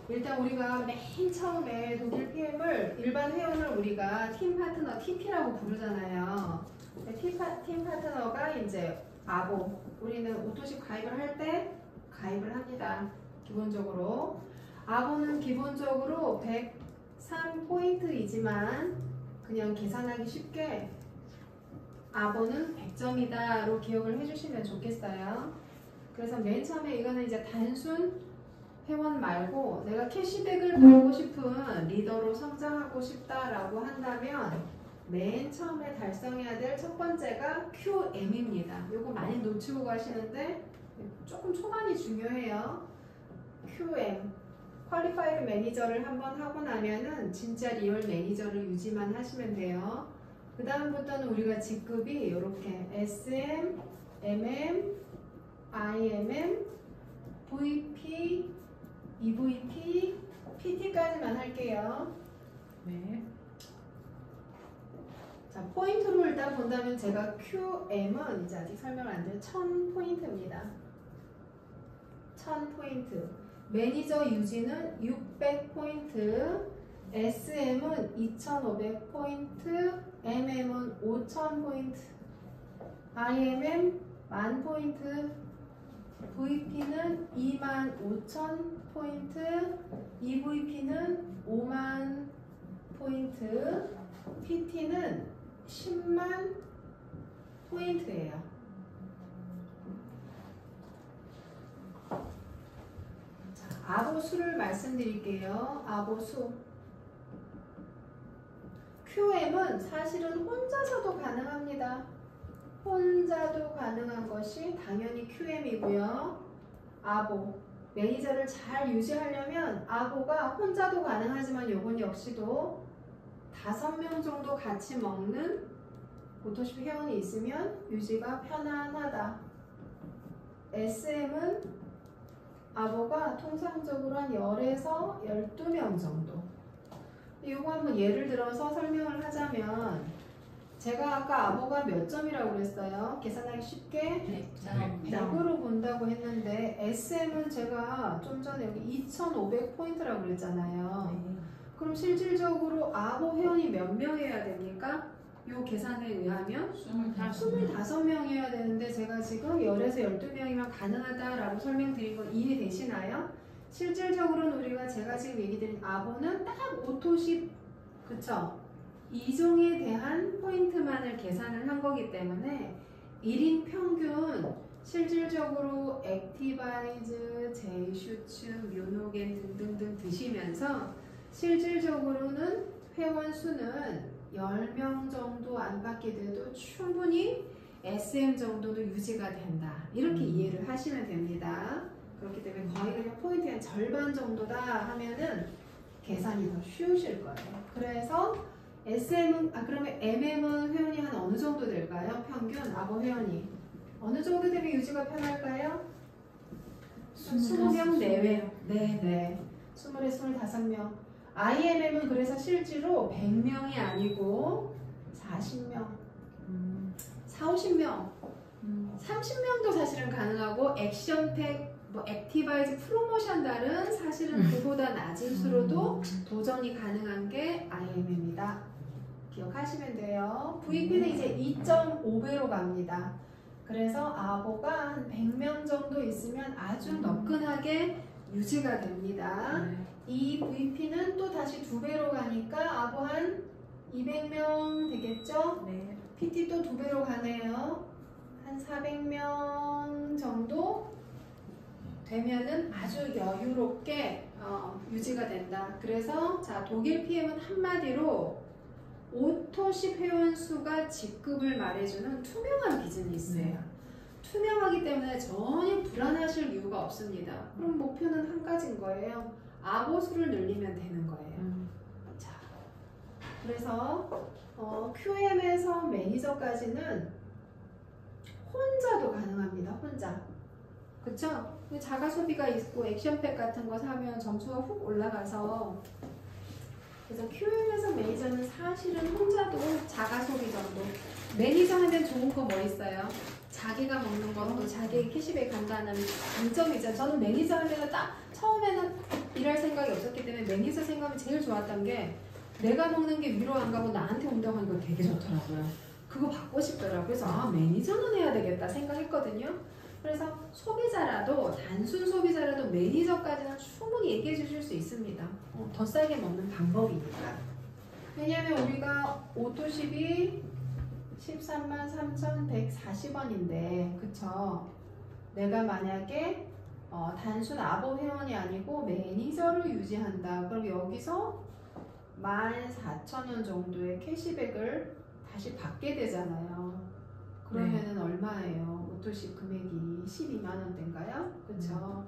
일단 우리가 맨 처음에 독일 PM을 일반 회원을 우리가 팀 파트너 TP라고 부르잖아요. 팀 파트너가 이제 아보. 우리는 오토십 가입을 할 때 가입을 합니다. 기본적으로. 아보는 기본적으로 103포인트이지만 그냥 계산하기 쉽게 아보는 100점이다로 기억을 해주시면 좋겠어요. 그래서 맨 처음에 이거는 이제 단순 회원 말고 내가 캐시백을 받고 싶은 리더로 성장하고 싶다라고 한다면 맨 처음에 달성해야 될 첫 번째가 QM입니다. 이거 많이 놓치고 가시는데 조금 초반이 중요해요. QM 퀄리파이드 매니저를 한번 하고 나면은 진짜 리얼 매니저를 유지만 하시면 돼요. 그 다음부터는 우리가 직급이 이렇게 SM, MM, IMM, VP, EVP, PT까지만 할게요. 네. 자, 포인트로 일단 본다면 제가 QM은 이제 아직 설명 안 된 1000포인트입니다. 1000포인트. 매니저 유지는 600포인트. SM은 2500포인트. MM은 5000포인트. IMM 10,000포인트. VP는 25,000포인트. EVP는 50,000 포인트. PT는 10만 포인트예요. 자, 아보수를 말씀드릴게요. 아보수. QM은 사실은 혼자서도 가능합니다. 혼자도 가능한 것이 당연히 QM이고요. 아보. 매니저를 잘 유지하려면 아보가 혼자도 가능하지만 요건 역시도 5명 정도 같이 먹는 오토십 회원이 있으면 유지가 편안하다. SM은 아보가 통상적으로 한 10에서 12명 정도. 이거 한번 예를 들어서 설명을 하자면 제가 아까 아보가 몇 점이라고 그랬어요? 계산하기 쉽게 100으로 본다고 했는데 SM은 제가 좀 전에 여기 2500포인트라고 그랬잖아요. 그럼 실질적으로 아보 회원이 몇 명이어야 됩니까? 요 계산에 의하면 25명이어야 되는데 제가 지금 10에서 12명이면 가능하다라고 설명드린 건 이해되시나요? 실질적으로는 우리가 제가 지금 얘기 드린 아보는 딱 오토십, 그쵸? 이종에 대한 포인트만을 계산을 한 거기 때문에 1인 평균 실질적으로 액티바이즈, 제이슈츠, 뮤노겐 등등등 드시면서 실질적으로는 회원 수는 10명 정도 안팎이 돼도 충분히 SM 정도도 유지가 된다. 이렇게 이해를 하시면 됩니다. 그렇기 때문에 거의 그냥 포인트의 한 절반 정도다 하면은 계산이 더 쉬우실 거예요. 그래서 SM은, 그러면 MM은 회원이 한 어느 정도 될까요? 평균 아보 회원이. 어느 정도 되면 유지가 편할까요? 20명 내외. 네네. 20에서 25명. IMM은 그래서 실제로 100명이 아니고 40명, 40, 50명, 30명도 사실은 가능하고 액션팩, 액티바이즈 프로모션 달은 사실은 그보다 낮은 수로도 도전이 가능한 게 IMM이다. 기억하시면 돼요. VP는 이제 2.5배로 갑니다. 그래서 아보가 한 100명 정도 있으면 아주 너끈하게 유지가 됩니다. 이 VP는 또 다시 2배로 가니까 아보 한 200명 되겠죠? 네. PT 또 2배로 가네요. 한 400명 정도 되면은 아주 여유롭게 유지가 된다. 그래서 자, 독일 PM은 한마디로 오토십 회원 수가 직급을 말해주는 투명한 비즈니스예요. 투명하기 때문에 전혀 불안하실 이유가 없습니다. 그럼 목표는 한 가지인 거예요. 아보 수를 늘리면 되는 거예요. 자, 그래서 QM에서 매니저까지는 혼자도 가능합니다. 혼자. 그쵸? 자가 소비가 있고 액션팩 같은 거 사면 점수가 훅 올라가서 그래서 QM에서 매니저는 사실은 혼자도 자가 소비 정도. 매니저 하면 좋은 거 뭐 있어요? 자기가 먹는 것도 자기 캐시백 간다는 장점이죠. 저는 매니저 하면 딱 처음에는 일할 생각이 없었기 때문에 매니저 생각이 제일 좋았던 게 내가 먹는 게 위로 안 가고 나한테 온다고 하는 거 되게 좋더라고요. 그거 받고 싶더라고요. 그래서 아, 매니저는 해야 되겠다 생각했거든요. 그래서 소비자라도 단순 소비자라도 매니저까지는 충분히 얘기해 주실 수 있습니다. 더 싸게 먹는 방법이니까. 왜냐하면 우리가 오토십이 133,3,140원인데 그쵸? 내가 만약에 단순 아보 회원이 아니고 매니저를 유지한다. 그럼 여기서 14,000원 정도의 캐시백을 다시 받게 되잖아요. 그러면은 얼마예요? 오토십 금액이 12만 원대인가요? 그쵸?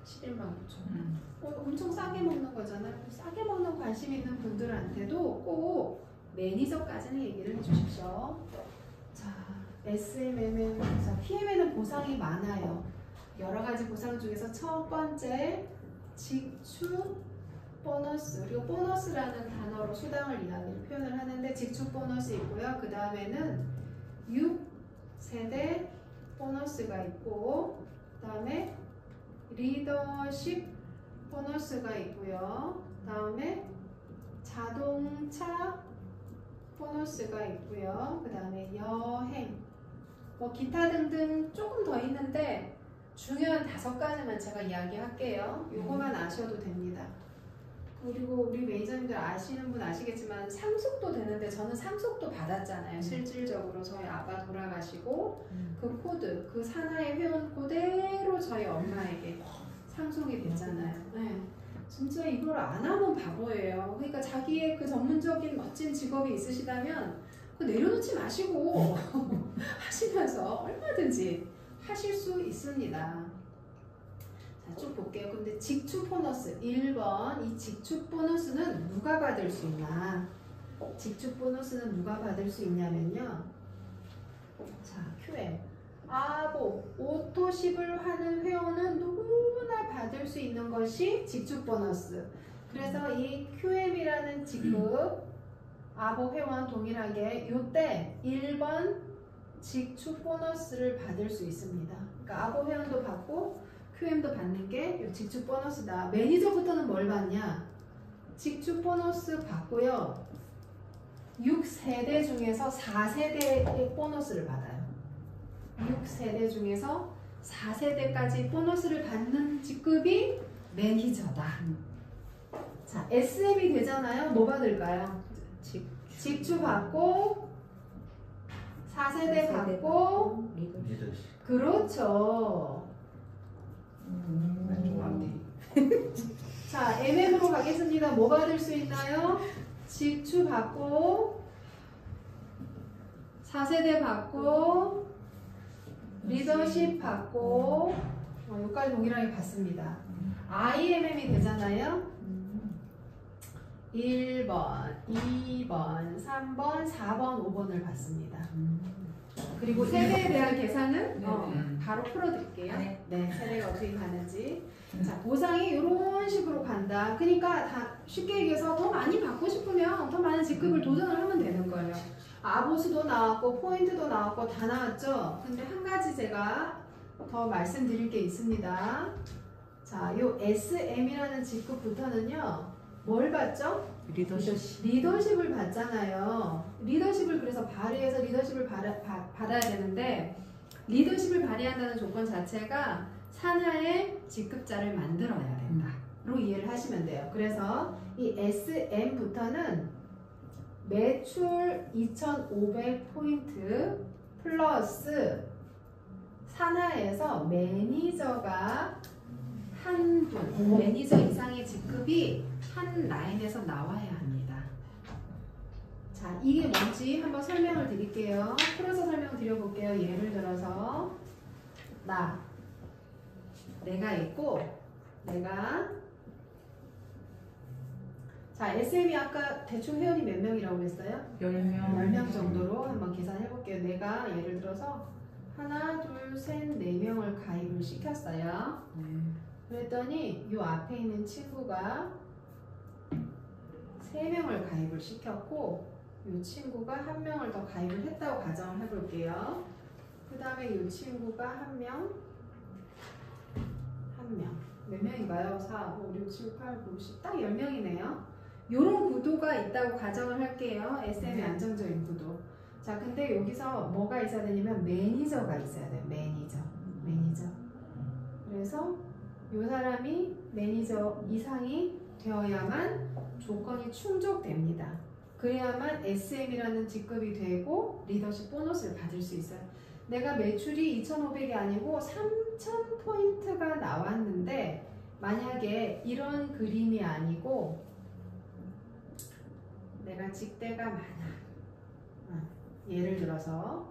11만 5천. 엄청 싸게 먹는 거잖아요. 싸게 먹는 관심 있는 분들한테도 꼭 매니저까지는 얘기를 해주십시오. 자, SMM은, 자, PM에는 보상이 많아요. 여러 가지 보상 중에서 첫 번째, 직축 보너스. 그리고 보너스라는 단어로 수당을 이야기를 표현을 하는데 직축 보너스 있고요. 그 다음에는 6세대 보너스가 있고, 그 다음에 리더십 보너스가 있고요. 그 다음에 자동차 보너스가 있고요. 그 다음에 여행, 뭐 기타 등등 조금 더 있는데 중요한 5가지만 제가 이야기할게요. 요거만 아셔도 됩니다. 그리고 우리 매니저님들 아시는 분 아시겠지만 상속도 되는데 저는 상속도 받았잖아요. 실질적으로 저희 아빠 돌아가시고 그 코드, 그 산하의 회원 그대로 저희 엄마에게 상속이 됐잖아요. 네. 진짜 이걸 안 하면 바보예요. 그러니까 자기의 그 전문적인 멋진 직업이 있으시다면 그거 내려놓지 마시고 하시면서 얼마든지 하실 수 있습니다. 자, 쭉 볼게요. 근데 직축 보너스 1번, 이 직축 보너스는 누가 받을 수 있나? 직축 보너스는 누가 받을 수 있냐면요. 자, QM. 아보, 오토십을 하는 회원은 누구나 받을 수 있는 것이 직축 보너스. 그래서 이 QM이라는 직급 아보 회원 동일하게 요때 1번 직축 보너스를 받을 수 있습니다. 그러니까 아보 회원도 받고 QM도 받는 게 요 직축 보너스다. 매니저부터는 뭘 받냐? 직축 보너스 받고요. 6세대 중에서 4세대의 보너스를 받아요. 6세대 중에서 4세대까지 보너스를 받는 직급이 매니저다. 자, SM이 되잖아요. 뭐 받을까요? 직축 받고 4세대 받고 리더십. 그렇죠. 좀 안돼. 자, MM으로 가겠습니다. 뭐 받을 수 있나요? 직축 받고 4세대 받고 리더십 받고 여기까지 동일하게 받습니다. IMM이 되잖아요. 1번, 2번, 3번, 4번, 5번을 받습니다. 그리고 세대에 대한 계산은 바로 풀어드릴게요. 네, 세대가 어떻게 가는지. 자, 보상이 이런 식으로 간다. 그러니까 다 쉽게 얘기해서 더 많이 받고 싶으면 더 많은 직급을 도전을 하면 되는 거예요. 아보수도 나왔고 포인트도 나왔고 다 나왔죠. 근데 한 가지 제가 더 말씀드릴 게 있습니다. 자, 요 SM이라는 직급부터는요. 뭘 받죠? 리더십을 받잖아요. 리더십을 그래서 발휘해서 리더십을 받아야 되는데 리더십을 발휘한다는 조건 자체가 산하의 직급자를 만들어야 된다로 이해를 하시면 돼요. 그래서 이 SM부터는 매출 2,500포인트 플러스 산하에서 매니저가 한 분, 매니저 이상의 직급이 한 라인에서 나와야 합니다. 자, 이게 뭔지 한번 설명을 드릴게요. 풀어서 설명 드려볼게요. 예를 들어서 내가 있고 자, SM이 아까 대충 회원이 몇 명이라고 했어요? 10명 정도로 한번 계산해 볼게요. 내가 예를 들어서 하나, 둘, 셋, 4명을 가입을 시켰어요. 그랬더니 이 앞에 있는 친구가 3명을 가입을 시켰고 이 친구가 1명을 더 가입을 했다고 가정을 해볼게요. 그 다음에 이 친구가 1명 몇 명인가요? 4, 5, 6, 7, 8, 9, 10. 딱 10명이네요. 요런 구도가 있다고 가정을 할게요. SM의 안정적인 구도. 자, 근데 여기서 뭐가 있어야 되냐면 매니저가 있어야 돼요. 매니저. 그래서 요 사람이 매니저 이상이 되어야만 조건이 충족됩니다. 그래야만 SM이라는 직급이 되고 리더십 보너스를 받을 수 있어요. 내가 매출이 2,500이 아니고 3,000포인트가 나왔는데 만약에 이런 그림이 아니고 내가 직대가 많아. 예를 들어서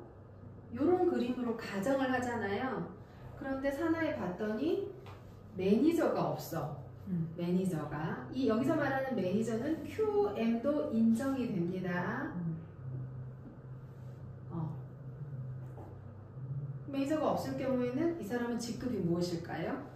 이런 그림으로 가정을 하잖아요. 그런데 사나이 봤더니 매니저가 없어. 매니저가 여기서 말하는 매니저는 QM도 인정이 됩니다. 매니저가 없을 경우에는 이 사람은 직급이 무엇일까요?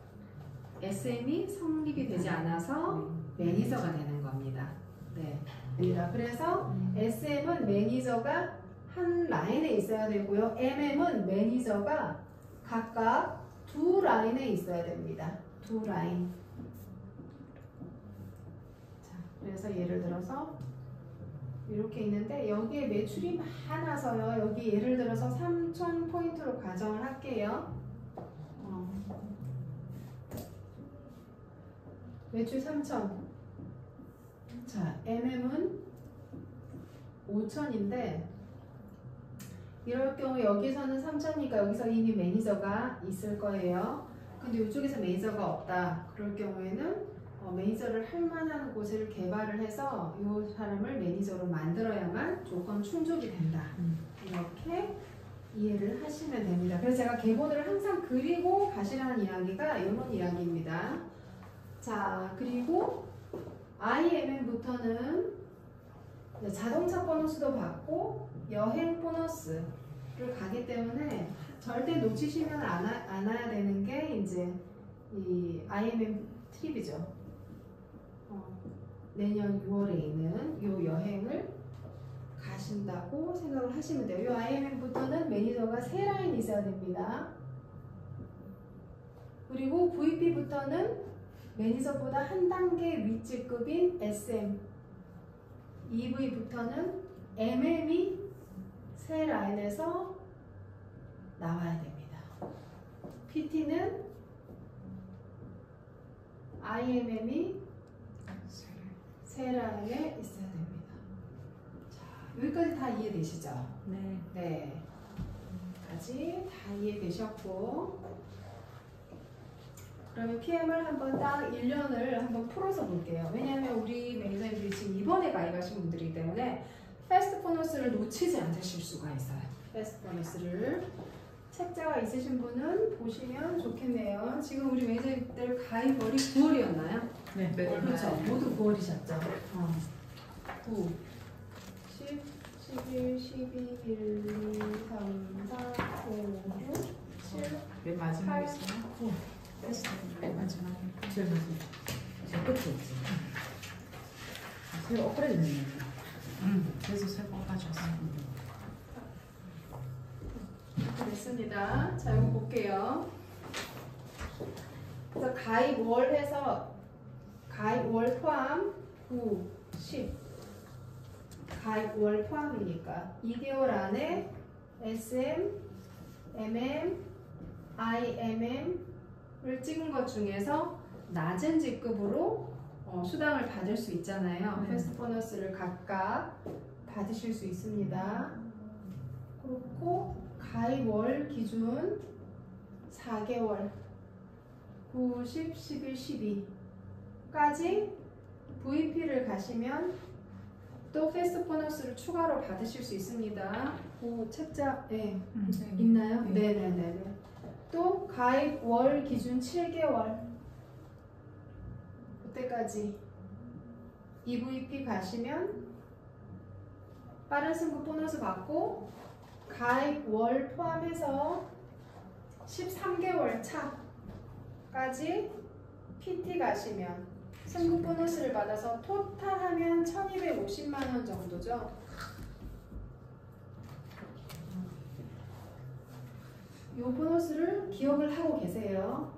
SM이 성립이 되지 않아서 매니저가 되는 겁니다. 네. 그래서 SM은 매니저가 한 라인에 있어야 되고요. MM은 매니저가 각각 두 라인에 있어야 됩니다. 두 라인. 자, 그래서 예를 들어서 이렇게 있는데 여기에 매출이 많아서요. 여기 예를 들어서 3,000포인트로 가정을 할게요. 매출 3,000. 자, MM은 5,000인데 이럴 경우 여기서는 3,000이니까 여기서 이미 매니저가 있을 거예요. 근데 이쪽에서 매니저가 없다. 그럴 경우에는 매니저를 할 만한 곳을 개발을 해서 이 사람을 매니저로 만들어야만 조건 충족이 된다. 이렇게 이해를 하시면 됩니다. 그래서 제가 계본을 항상 그리고 가시라는 이야기가 이런 이야기입니다. 자, 그리고 IMM부터는 자동차 보너스도 받고 여행 보너스를 가기 때문에 절대 놓치시면 않아야 되는 게 이제 이 IMM 트립이죠. 내년 6월에 있는 이 여행을 가신다고 생각을 하시면 돼요. 이 IMM부터는 매니저가 3라인 있어야 됩니다. 그리고 VP부터는 매니저보다 한 단계 윗직급인 SM, EV부터는 MM이 3라인에서 나와야 됩니다. PT는 IMM이 3라인에 있어야 됩니다. 자, 여기까지 다 이해되시죠? 네. 네. 여기까지 다 이해되셨고, 그러면 PM을 한번 딱 1년을 한번 풀어서 볼게요. 왜냐하면 우리 매니저님들이 지금 이번에 가입하신 분들이기 때문에 패스트 보너스를 놓치지 않으실 수가 있어요. 패스트 보너스를. 책자가 있으신 분은 보시면 좋겠네요. 지금 우리 매니저님들 가입월이 9월이었나요? 네. 그렇죠. 모두 9월이셨죠. 9, 10, 11, 12, 1, 2, 3, 4, 5, 6, 7, 맨 마지막에 8, 있어요? 9. 맨 마지막에. 제일 마지막. 제일 끝에 있지. 새로 업그레이드 됐네. 그래서 새거 가져왔어요. 됐습니다. 자, 이거 볼게요. 그래서 가입월 해서 가입월 포함 9, 10 가입월 포함이니까 2개월 안에 SM, MM, IMM을 찍은 것 중에서 낮은 직급으로 수당을 받을 수 있잖아요. 패스트 보너스를 각각 받으실 수 있습니다. 그렇고 가입월 기준 4개월 9, 10, 11, 12까지 VP를 가시면 또 패스트 보너스를 추가로 받으실 수 있습니다. 그 책자 있나요? 네네네. 또 가입월 기준 7개월 그때까지 EVP 가시면 빠른 승급 보너스 받고 가입월 포함해서 13개월 차까지 PT 가시면 승급 보너스를 받아서 토탈하면 1250만원 정도죠. 이 보너스를 기억을 하고 계세요.